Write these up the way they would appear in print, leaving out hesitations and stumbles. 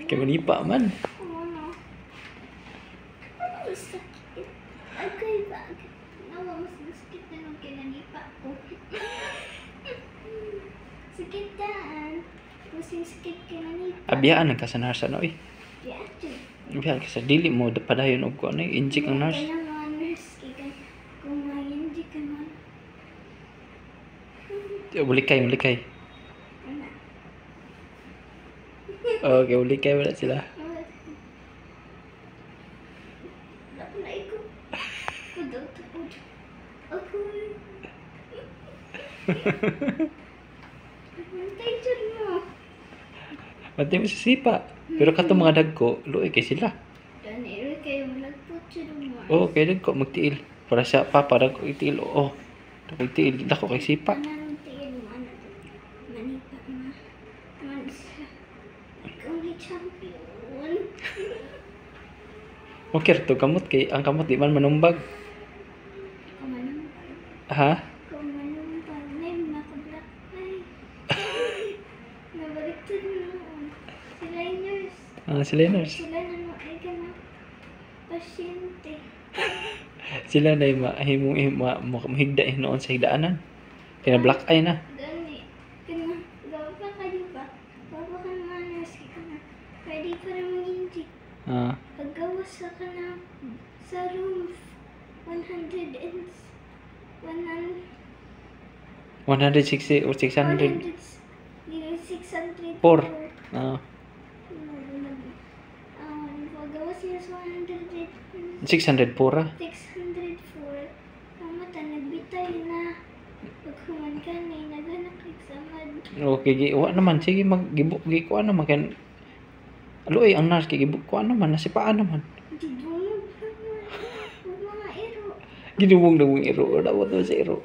Kaya manipa man. Ano? Ano sakit? Agay ba? Nawa mas sakit na nung kinanipa ko. Sakit daan. Masing sakit kinanipa. Abiyaan ka sa nurse ano eh. Yeah, Abiyaan ka sa dili mo padayon og kuan eh inject ang nurse. kaya mga nurse kaya kung hindi ka man. Bulikay. Ano? Okay, bulikay wala sila. Nakulay ko. Kudot. Akoy. Mantay dyan mo. Mati mo sa sipa. Pero kato mga dagko, luoy kay sila. Daniro kayo malagpot siya mo. Oh, kay dagko magtiil. Para sa papa dagko itiil. Oh. Dagko itiil dako kay sipa. Anong tingin mo? Ano to? Manipa ma. Mansa. Ikaw ni champion. Okay to kamot kay ang kamot di man manumbag. Kumanumpal. Ha? Kumanumpal. Name na kublat. Ay. Nabaliktad mo noon. Sila yung nurse. Sila yung nurse. Sila na no ay ka na. Pasyente. Sila na yung mahigda noon sa higdaanan. Kaya black eye na. Gani. Kana. Gawa pa kayo ba? Gawa ka naman nurse. Kana. Pwede pa rin mag-inject. Paggawas sa kana sa room 100 and 160 or 600. 600 Four. paggawas niya sa 100 600 pura. 604 mamata nagbitay na paghuman ka na naghanap examad. Okay, wa naman sige magibuk gi ko ano makan. Luoy ang nurse kay gibuk ko ano man nasipaan naman. Dibungog naman mga ero. Gidubong iro daw to sa iro.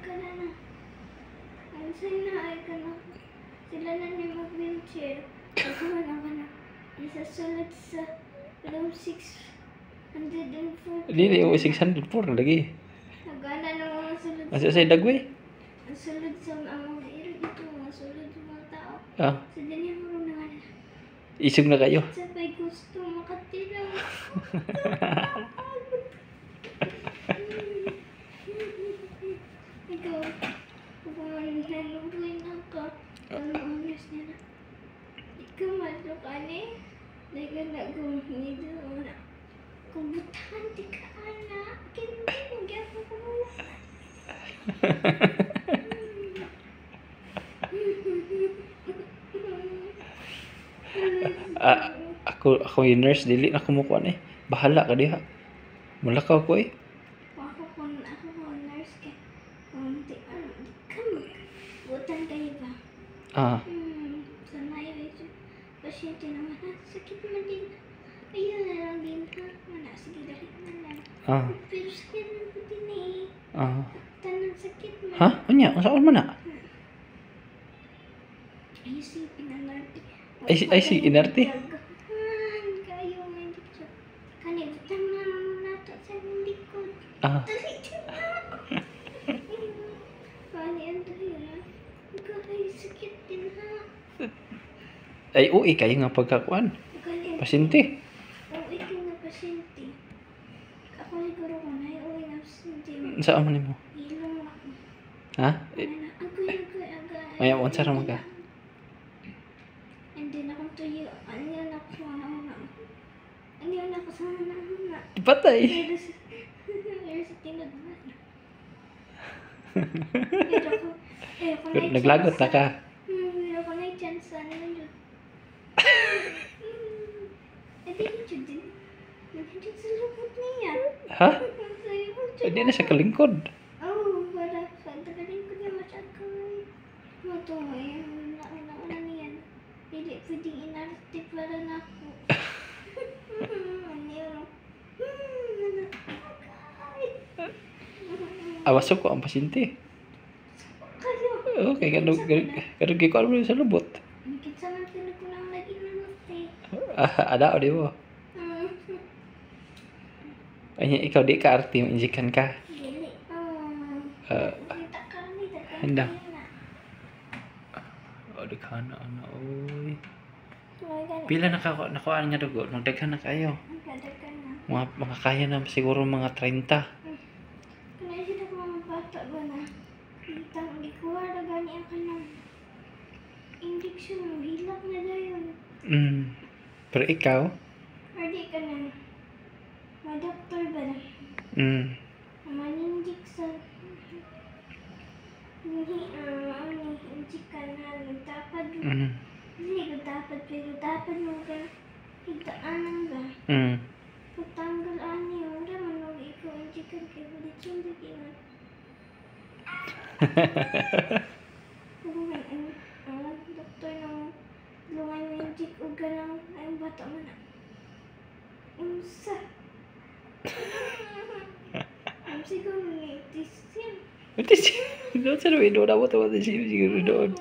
Kana na. Ang na ay kana. Sila na ni mag-wheelchair. Ako na. Isa sulat sa room 604. Dili yung 604 lagi. Nagana na mga sulat Asa say dagway? ang sulat sa mga ero dito. Mga sulat sa mga tao. Ah, Sa dali mo rin na isog na kayo. sa pa'y gusto makatira. Ikaw, kung nanubuhin ka, ang honest niya na. Ikaw madlo ka ni. Dahil na guminido na. Kumbutan, di ka anak. Hindi mo gyapa ko. Ako yung nurse dili na kumukuha eh. Bahala ka diha. Mulakaw ko eh. Ako ko nurse ka. Di ka butan kayo ba? Sanay ito. Pasyente naman ha. Sakit naman din. Ayun na lang din ha. Wala, sige dali na lang. Pero sakit naman po din eh. Tanang sakit mo. Ha? Anya? Saan man na? Ay, si pinanarte. Ay, si inarte? Kayo may dito. Kanibutang na nato sa likod. Dali dyan na. Kani ang dali na. Ay, sakit din ha. Ay, uwi kayo nga pagkakuan. Pasyente. Uwi ka na pasyente. Ako siguro ko na uwi na pasyente. Saan man mo? Ilong ako. Ha? Agay. Maya, unsa ra man ka? Hindi na akong tuyo. Ano na ako sa una. Ano na ako sa una. Patay. Pero sa tinod na. Pero naglagot na ka. Pero ko na chance ano yun. Hindi din. Hindi sa lupot niya. Ha? Hindi na siya kalingkod. Oo, para sa tagaling ko niya masyado. Mato, ayun. Nauna niyan. Hindi pwedeng inarte para na ako. Ano yun? Awasok ko ang pasyente. Okay, ganun ko alam sa lubot. Mikit sa mga pinagkulang lagi na natin. Ada o di mo? Ay, ikaw di ka arti, injikan ka. Dili. Kita ka ni Handa. O, di ka na, oy. Pila nakuha nga dugo? Nagdaghan na kayo. Ang kadagan na. Makakaya na siguro mga 30. Kaya sila ko mga bata ba na itang ikuha na gani ang kanang injection mo. Hilak na dayon. Pero ikaw? Or di ka na. Ma-doktor ba na? Maninjik sa injik ka na. Nagtapad mo. Hindi ko dapat mo ka. Higdaanan ba? Pagtanggal ani, wala man huwag ikaw injikan kay ulit yung dagingan. Ang doktor ng lungan mo injik o ganang ang bata mo na. Umsa. Ang siguro may tisim. Doon sa namin, doon ako tawa siguro doon.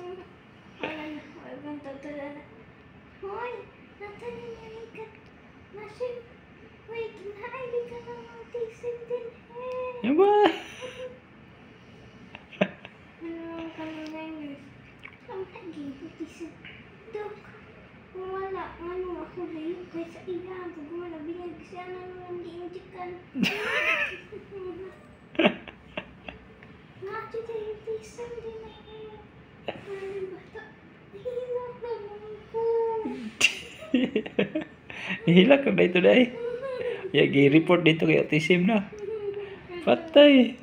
Wala na, wala bang tatala na. Hoy, natanin niya ikat. Nasin, wait, naibig ka ng mga tisim din eh. Yan ba? Ano ka na ngayon? Ang lagi, tisim. Dok, kung wala, ano ako rin, kaysa iya, kung wala, binag siya na nung di-injikan. Natin tayo tisim din eh. Ay, bata, nahihilak naman ko. Hilak ka na ito dahil. Ya, gi-report dito kay autism na. Patay.